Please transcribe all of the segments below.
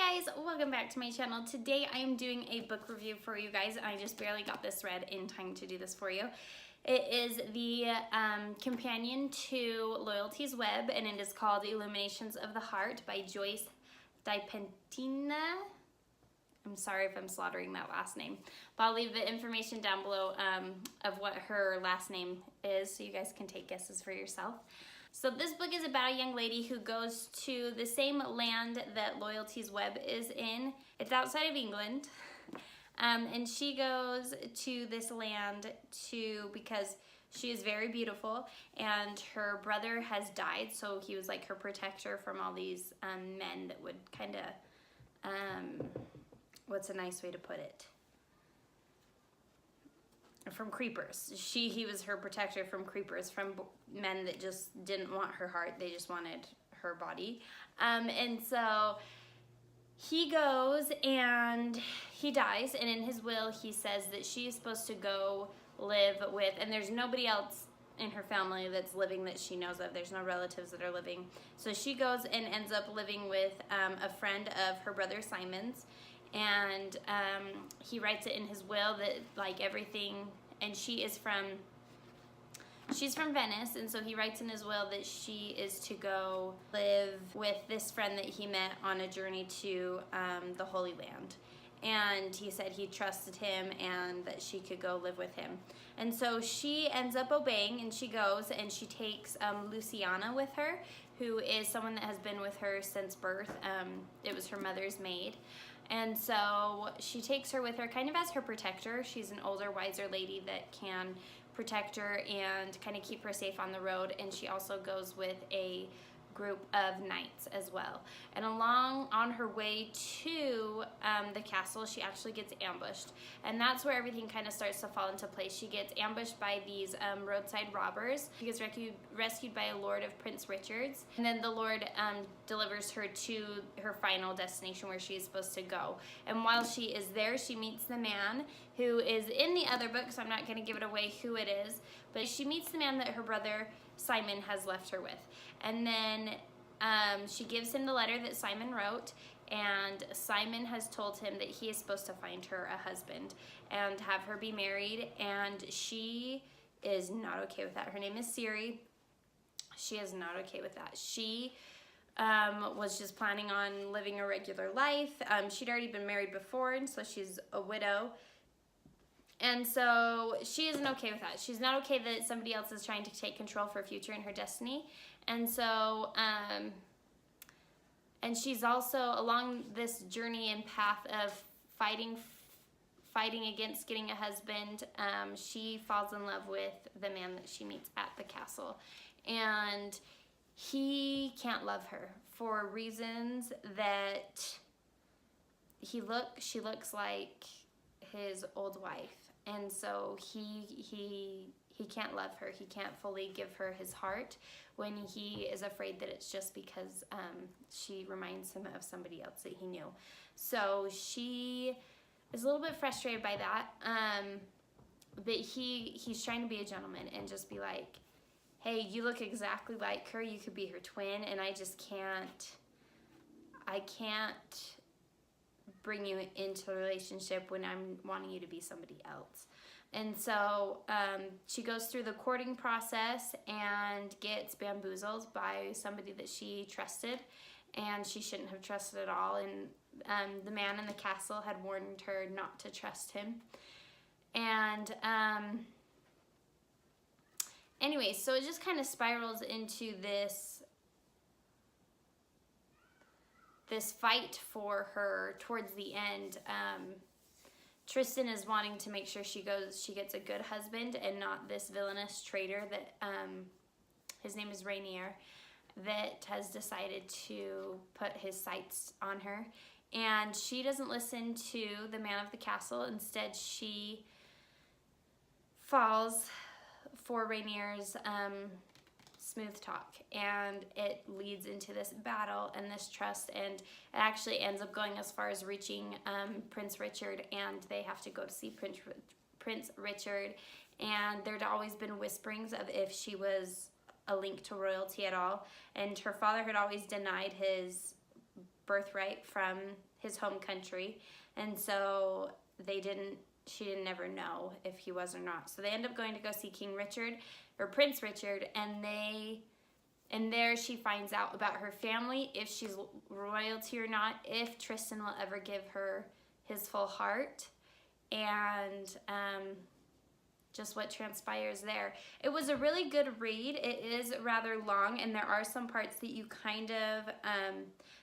Hi guys, welcome back to my channel. Today I am doing a book review for you guys. I just barely got this read in time to do this for you. It is the companion to Loyalty's Web, and it is called Illuminations of the Heart by Joyce DiPentina. I'm sorry if I'm slaughtering that last name, but I'll leave the information down below of what her last name is so you guys can take guesses for yourself. So this book is about a young lady who goes to the same land that Loyalty's Web is in. It's outside of England, and she goes to this land because she is very beautiful, and her brother has died, so he was like her protector from all these men that would kind of, what's a nice way to put it? From creepers. He was her protector from creepers, from men that just didn't want her heart, they just wanted her body. And so he goes and he dies, and in his will he says that she is supposed to go live with, and there's nobody else in her family that's living that she knows of. There's no relatives that are living. So she goes and ends up living with a friend of her brother Simon's, and he writes it in his will that like everything, and she's from Venice, and so he writes in his will that she is to go live with this friend that he met on a journey to the Holy Land. And he said he trusted him and that she could go live with him. And so she ends up obeying, and she goes and she takes Luciana with her, who is someone that has been with her since birth. It was her mother's maid. And so she takes her with her kind of as her protector. She's an older, wiser lady that can protect her and kind of keep her safe on the road. And she also goes with a group of knights as well. And along on her way to the castle, she actually gets ambushed, and that's where everything kind of starts to fall into place. She gets ambushed by these roadside robbers. She gets rescued by a lord of Prince Richard's, and then the lord delivers her to her final destination where she is supposed to go. And while she is there, she meets the man who is in the other book, so I'm not going to give it away who it is, but she meets the man that her brother Simon has left her with. And then she gives him the letter that Simon wrote, and Simon has told him that he is supposed to find her a husband and have her be married, and she is not okay with that. Her name is Siri. She is not okay with that. She was just planning on living a regular life. She'd already been married before, and so she's a widow. And so she isn't okay with that. She's not okay that somebody else is trying to take control for her future and her destiny. And so, and she's also along this journey and path of fighting against getting a husband. She falls in love with the man that she meets at the castle. And he can't love her for reasons that she looks like his old wife. And so he can't love her. He can't fully give her his heart when he is afraid that it's just because she reminds him of somebody else that he knew. So she is a little bit frustrated by that. But he's trying to be a gentleman and just be like, hey, you look exactly like her. You could be her twin, and I can't bring you into a relationship when I'm wanting you to be somebody else. And so she goes through the courting process and gets bamboozled by somebody that she trusted, and she shouldn't have trusted at all. And the man in the castle had warned her not to trust him. And anyway, so it just kind of spirals into this fight for her towards the end. Tristan is wanting to make sure she gets a good husband and not this villainous traitor that his name is Rainier, that has decided to put his sights on her. And she doesn't listen to the man of the castle. Instead, she falls for Rainier's smooth talk, and it leads into this battle and this trust, and it actually ends up going as far as reaching Prince Richard, and they have to go to see Prince Richard. And there'd always been whisperings of if she was a link to royalty at all, and her father had always denied his birthright from his home country, and so she didn't ever know if he was or not. So they end up going to go see Prince Richard, and there she finds out about her family, if she's royalty or not, if Tristan will ever give her his full heart, and just what transpires there. It was a really good read. It is rather long, and there are some parts that you kind of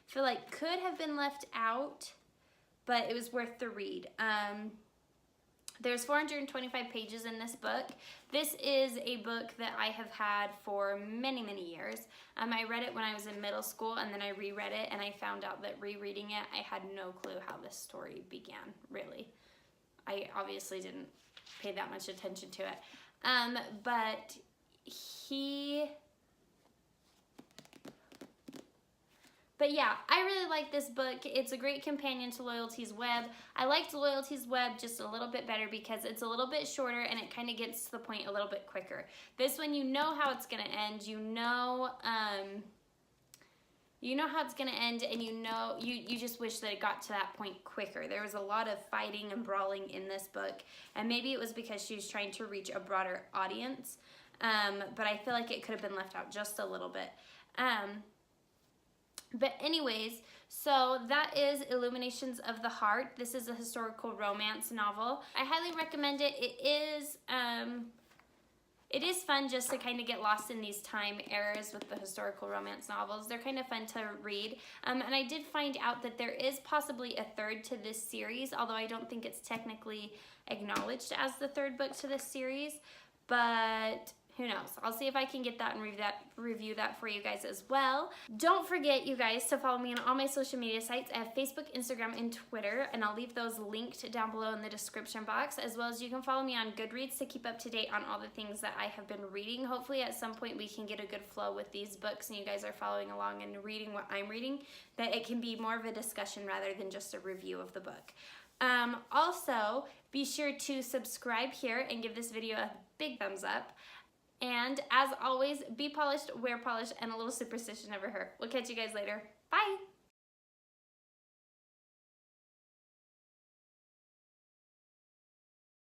feel like could have been left out, but it was worth the read. There's 425 pages in this book. This is a book that I have had for many, many years. I read it when I was in middle school, and then I reread it, and I found out that rereading it, I had no clue how this story began, really. I obviously didn't pay that much attention to it. But yeah, I really like this book. It's a great companion to Loyalty's Web. I liked Loyalty's Web just a little bit better because it's a little bit shorter and it kind of gets to the point a little bit quicker. This one, you know how it's going to end. You know how it's going to end, and you just wish that it got to that point quicker. There was a lot of fighting and brawling in this book, and maybe it was because she was trying to reach a broader audience, but I feel like it could have been left out just a little bit. But anyways, so that is Illuminations of the Heart. This is a historical romance novel. I highly recommend it. It is fun just to kind of get lost in these time eras with the historical romance novels. They're kind of fun to read. And I did find out that there is possibly a third to this series, although I don't think it's technically acknowledged as the third book to this series. But who knows? I'll see if I can get that and review that for you guys as well. Don't forget, you guys, to follow me on all my social media sites. I have Facebook, Instagram, and Twitter, and I'll leave those linked down below in the description box, as well as you can follow me on Goodreads to keep up to date on all the things that I have been reading. Hopefully at some point we can get a good flow with these books and you guys are following along and reading what I'm reading, that it can be more of a discussion rather than just a review of the book. Also, be sure to subscribe here and give this video a big thumbs up. And as always, be polished, wear polish, and a little superstition never hurt. We'll catch you guys later. Bye!